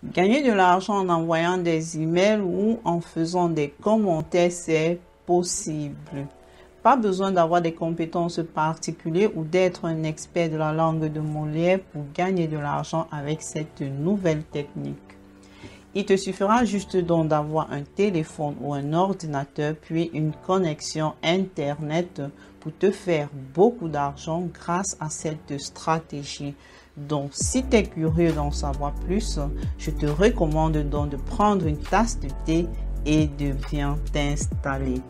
Gagner de l'argent en envoyant des emails ou en faisant des commentaires, c'est possible. Pas besoin d'avoir des compétences particulières ou d'être un expert de la langue de Molière pour gagner de l'argent avec cette nouvelle technique. Il te suffira juste donc d'avoir un téléphone ou un ordinateur puis une connexion Internet pour te faire beaucoup d'argent grâce à cette stratégie. Donc, si tu es curieux d'en savoir plus, je te recommande donc de prendre une tasse de thé et de bien t'installer.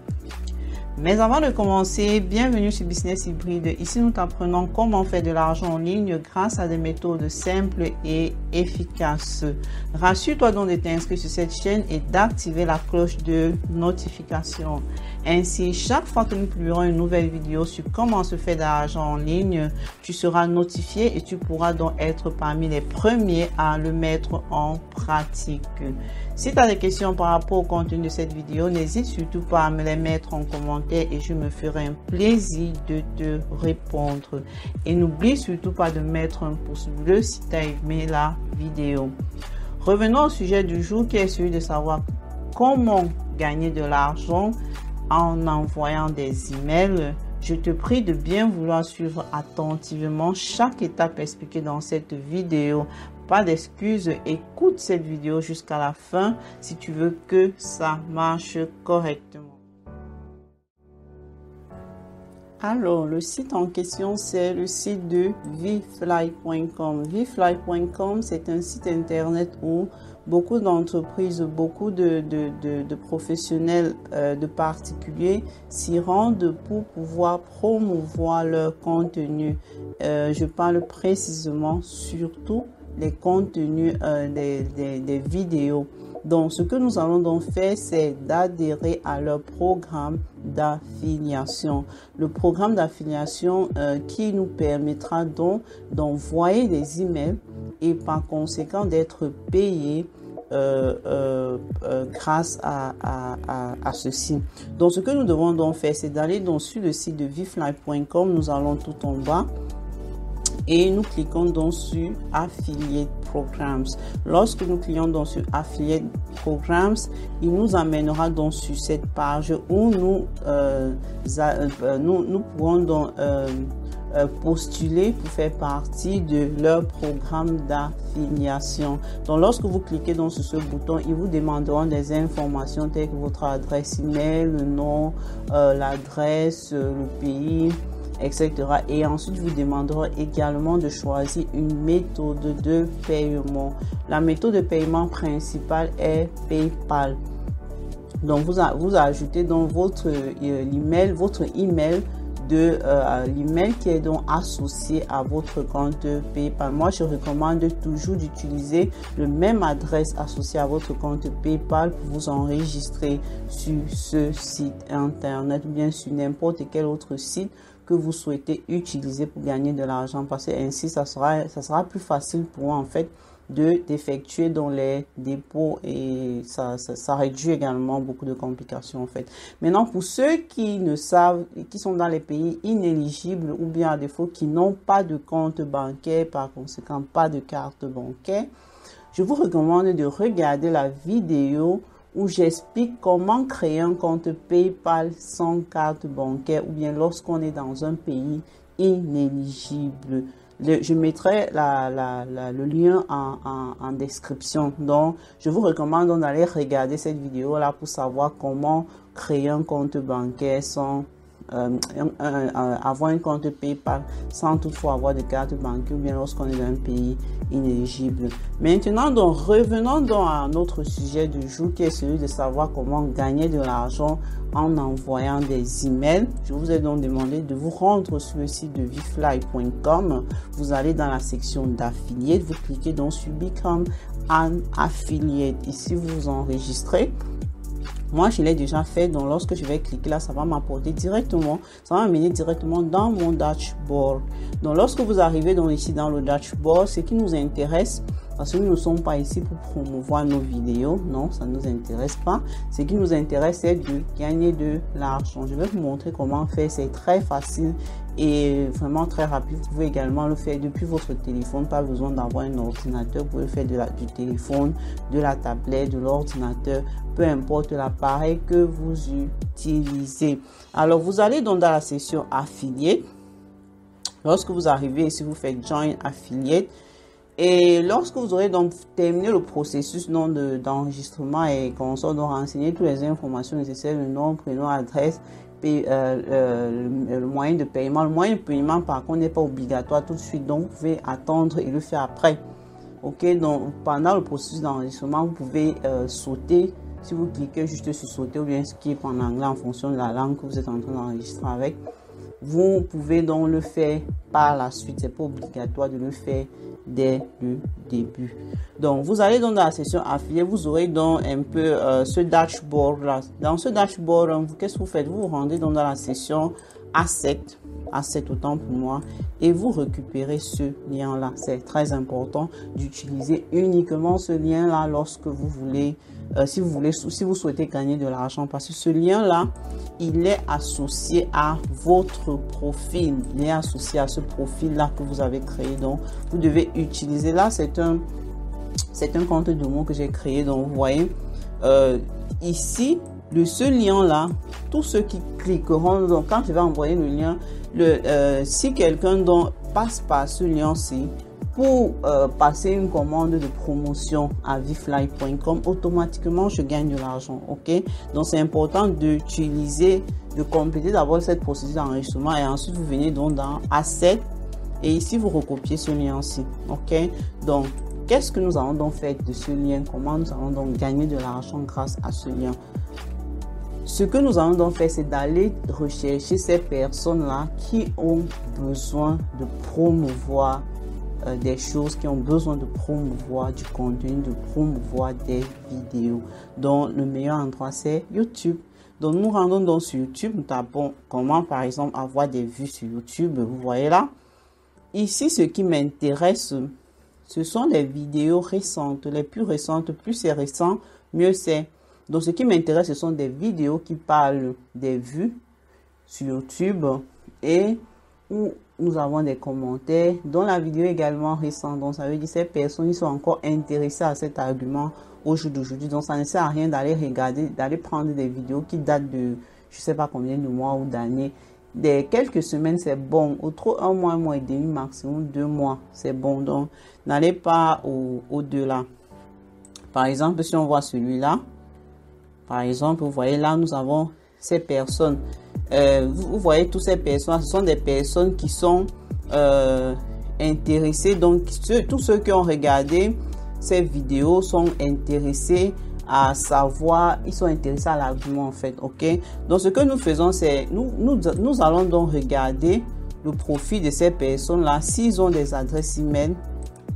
Mais avant de commencer, bienvenue sur Business Hybride. Ici, nous t'apprenons comment faire de l'argent en ligne grâce à des méthodes simples et efficaces. Rassure-toi donc de t'inscrire sur cette chaîne et d'activer la cloche de notification. Ainsi, chaque fois que nous publierons une nouvelle vidéo sur comment se faire de l'argent en ligne, tu seras notifié et tu pourras donc être parmi les premiers à le mettre en pratique. Si tu as des questions par rapport au contenu de cette vidéo, n'hésite surtout pas à me les mettre en commentaire et je me ferai un plaisir de te répondre. Et n'oublie surtout pas de mettre un pouce bleu si tu as aimé la vidéo. Revenons au sujet du jour qui est celui de savoir comment gagner de l'argent en envoyant des emails. Je te prie de bien vouloir suivre attentivement chaque étape expliquée dans cette vidéo. Pas d'excuses, écoute cette vidéo jusqu'à la fin si tu veux que ça marche correctement. Alors, le site en question, c'est le site de vfly.com. vfly.com, c'est un site internet où beaucoup d'entreprises, beaucoup de professionnels, de particuliers s'y rendent pour pouvoir promouvoir leur contenu. Je parle précisément surtout les contenus des vidéos. Donc, ce que nous allons donc faire, c'est d'adhérer à leur programme d'affiliation. Le programme d'affiliation qui nous permettra donc d'envoyer des emails et par conséquent d'être payés grâce à ceci. Donc, ce que nous devons donc faire, c'est d'aller donc sur le site de vfly.com. Nous allons tout en bas. Et nous cliquons donc sur Affiliate Programs. Lorsque nous cliquons donc sur Affiliate Programs, il nous amènera donc sur cette page où nous pourrons donc postuler pour faire partie de leur programme d'affiliation. Donc lorsque vous cliquez donc sur ce bouton, ils vous demanderont des informations telles que votre adresse email, le nom, l'adresse, le pays, etc. Et ensuite, vous demanderont également de choisir une méthode de paiement. La méthode de paiement principale est PayPal. Donc, vous ajoutez donc votre email de l'email qui est donc associé à votre compte PayPal. Moi, je recommande toujours d'utiliser le même adresse associée à votre compte PayPal pour vous enregistrer sur ce site internet ou bien sur n'importe quel autre site que vous souhaitez utiliser pour gagner de l'argent, parce que ainsi ça sera plus facile pour vous en fait d'effectuer dans les dépôts et ça réduit également beaucoup de complications en fait. Maintenant, pour ceux qui ne savent, qui sont dans les pays inéligibles ou bien à défaut qui n'ont pas de compte bancaire, par conséquent pas de carte bancaire, je vous recommande de regarder la vidéo où j'explique comment créer un compte PayPal sans carte bancaire ou bien lorsqu'on est dans un pays inéligible. Je mettrai le lien en description. Donc, je vous recommande d'aller regarder cette vidéo-là pour savoir comment créer un compte bancaire sans avoir un compte PayPal sans toutefois avoir de carte bancaire ou bien lorsqu'on est dans un pays inéligible. Maintenant, donc, revenons donc à notre sujet du jour qui est celui de savoir comment gagner de l'argent en envoyant des emails. Je vous ai donc demandé de vous rendre sur le site de vfly.com. Vous allez dans la section d'affiliate, vous cliquez donc sur Become an Affiliate. Ici, vous vous enregistrez. Moi, je l'ai déjà fait, donc lorsque je vais cliquer là, ça va m'apporter directement, ça va m'amener directement dans mon dashboard. Donc, lorsque vous arrivez donc ici dans le dashboard, ce qui nous intéresse, parce que nous ne sommes pas ici pour promouvoir nos vidéos. Non, ça ne nous intéresse pas. Ce qui nous intéresse, c'est de gagner de l'argent. Je vais vous montrer comment faire. C'est très facile et vraiment très rapide. Vous pouvez également le faire depuis votre téléphone. Pas besoin d'avoir un ordinateur. Vous pouvez le faire du téléphone, de la tablette, de l'ordinateur, peu importe l'appareil que vous utilisez. Alors, vous allez donc dans la section affiliate. Lorsque vous arrivez ici, vous faites Join Affiliate. Et lorsque vous aurez donc terminé le processus d'enregistrement et qu'on sort donc renseigner toutes les informations nécessaires, le nom, prénom, adresse, le moyen de paiement. Le moyen de paiement, par contre, n'est pas obligatoire tout de suite. Donc, vous pouvez attendre et le faire après. Ok, donc pendant le processus d'enregistrement, vous pouvez sauter. Si vous cliquez juste sur sauter ou bien skip en anglais en fonction de la langue que vous êtes en train d'enregistrer avec, vous pouvez donc le faire par la suite. C'est pas obligatoire de le faire dès le début. Donc, vous allez donc dans la section affiliée, vous aurez donc un peu ce dashboard là. Dans ce dashboard, qu'est-ce que vous faites? Vous vous rendez donc dans la section Asset autant pour moi, et vous récupérez ce lien là. C'est très important d'utiliser uniquement ce lien là lorsque vous voulez si vous souhaitez gagner de l'argent, parce que ce lien là, il est associé à votre profil. Il est associé à ce profil là que vous avez créé. Donc vous devez utiliser là, c'est un compte de mots que j'ai créé. Donc vous voyez ici, ce lien là, tous ceux qui cliqueront, donc quand je vais envoyer le lien, si quelqu'un passe par ce lien-ci pour passer une commande de promotion à vfly.com, automatiquement je gagne de l'argent. Ok, donc c'est important de compléter d'abord cette procédure d'enregistrement, et ensuite vous venez donc dans Asset et ici vous recopiez ce lien-ci. Ok, donc qu'est-ce que nous allons donc faire de ce lien? Comment nous allons donc gagner de l'argent grâce à ce lien? Ce que nous allons donc faire, c'est d'aller rechercher ces personnes-là qui ont besoin de promouvoir des choses, qui ont besoin de promouvoir du contenu, de promouvoir des vidéos. Donc, le meilleur endroit, c'est YouTube. Donc, nous rendons donc sur YouTube, nous tapons comment, par exemple, avoir des vues sur YouTube. Vous voyez là. Ici, ce qui m'intéresse, ce sont les vidéos récentes. Les plus récentes, plus c'est récent, mieux c'est. Donc, ce qui m'intéresse, ce sont des vidéos qui parlent des vues sur YouTube et où nous avons des commentaires, dont la vidéo est également récente. Donc, ça veut dire que ces personnes ils sont encore intéressées à cet argument au jour d'aujourd'hui. Donc, ça ne sert à rien d'aller regarder, d'aller prendre des vidéos qui datent de je ne sais pas combien de mois ou d'années. Des quelques semaines, c'est bon. Au trop, un mois et demi, maximum 2 mois, c'est bon. Donc, n'allez pas au-delà. Par exemple, si on voit celui-là, par exemple, vous voyez là, nous avons ces personnes. Vous voyez toutes ces personnes, ce sont des personnes qui sont intéressées. Donc, tous ceux qui ont regardé ces vidéos sont intéressés à savoir, ils sont intéressés à l'argument en fait. Ok, donc ce que nous faisons, c'est nous allons donc regarder le profil de ces personnes là, s'ils ont des adresses email,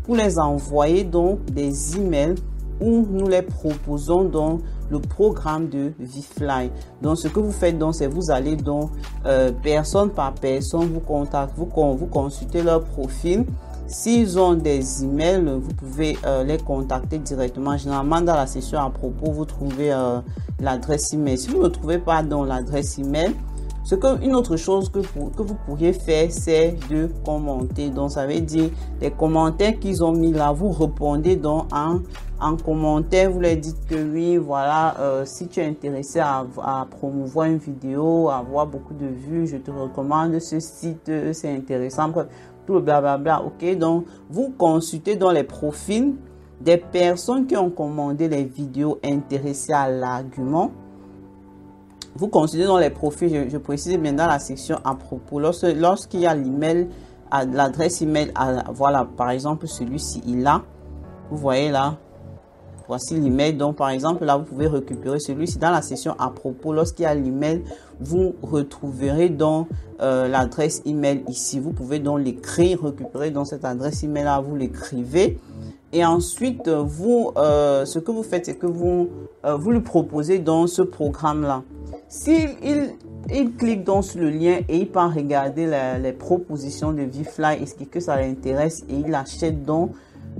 pour les envoyer donc des emails où nous les proposons donc le programme de vFly. Donc ce que vous faites donc, c'est vous allez donc personne par personne, vous contactez, vous consultez leur profil. S'ils ont des emails, vous pouvez les contacter directement. Généralement dans la section à propos, vous trouvez l'adresse email. Si vous ne trouvez pas dans l'adresse email, une autre chose que vous pourriez faire, c'est de commenter. Donc ça veut dire les commentaires qu'ils ont mis là, vous répondez donc en commentaire, vous leur dites que oui, voilà, si tu es intéressé à promouvoir une vidéo, à avoir beaucoup de vues, je te recommande ce site, c'est intéressant, tout le blablabla. Ok, donc vous consultez dans les profils des personnes qui ont commandé les vidéos intéressées à l'argument. Vous consultez dans les profils, je précise bien dans la section à propos, lorsqu'il y a l'email, l'adresse email, voilà, par exemple celui-ci, il a, vous voyez là, voici l'email. Donc par exemple là, vous pouvez récupérer celui-ci dans la section à propos. Lorsqu'il y a l'email, vous retrouverez donc l'adresse email ici. Vous pouvez donc l'écrire, récupérer dans cette adresse email là, vous l'écrivez. Et ensuite, ce que vous faites, c'est que vous lui proposez dans ce programme-là. S'il clique donc sur le lien et il part regarder les propositions de vFly, est-ce que ça l'intéresse et il achète donc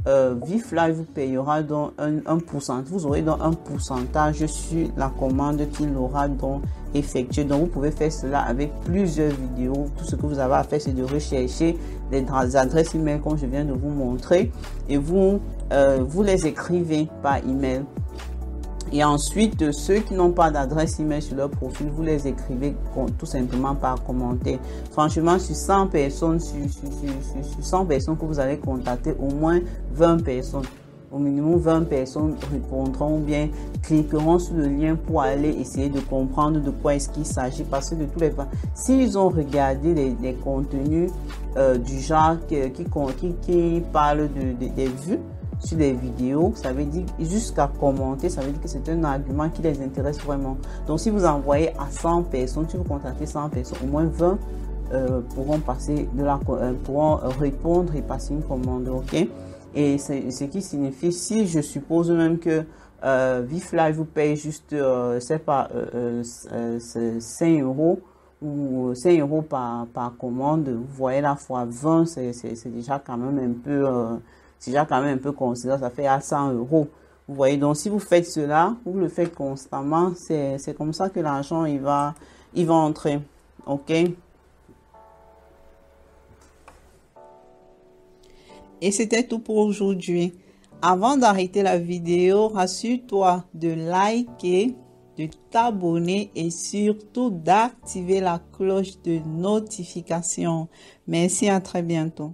ViveLive vous payera donc un pourcentage. Vous aurez donc un pourcentage sur la commande qu'il aura donc effectuée. Donc vous pouvez faire cela avec plusieurs vidéos. Tout ce que vous avez à faire, c'est de rechercher les adresses email comme je viens de vous montrer et vous les écrivez par email. Et ensuite, ceux qui n'ont pas d'adresse email sur leur profil, vous les écrivez tout simplement par commentaire. Franchement, sur 100 personnes, sur 100 personnes que vous allez contacter, au moins 20 personnes, au minimum 20 personnes répondront ou bien cliqueront sur le lien pour aller essayer de comprendre de quoi est-ce qu'il s'agit. Parce que de tous les cas, s'ils ont regardé les contenus du genre qui parlent des vues, sur les vidéos, ça veut dire jusqu'à commenter, ça veut dire que c'est un argument qui les intéresse vraiment. Donc si vous envoyez à 100 personnes, si vous contactez 100 personnes, au moins 20 pourront passer pourront répondre et passer une commande, ok? Et c'est ce qui signifie, si je suppose même que ViveLive vous paye juste c'est pas 5 euros ou 5 euros par commande, vous voyez la fois 20, c'est déjà quand même un peu c'est déjà quand même un peu considérable, ça fait à 100 euros. Vous voyez, donc si vous faites cela, vous le faites constamment, c'est comme ça que l'argent il va entrer. Ok? Et c'était tout pour aujourd'hui. Avant d'arrêter la vidéo, rassure-toi de liker, de t'abonner et surtout d'activer la cloche de notification. Merci, à très bientôt.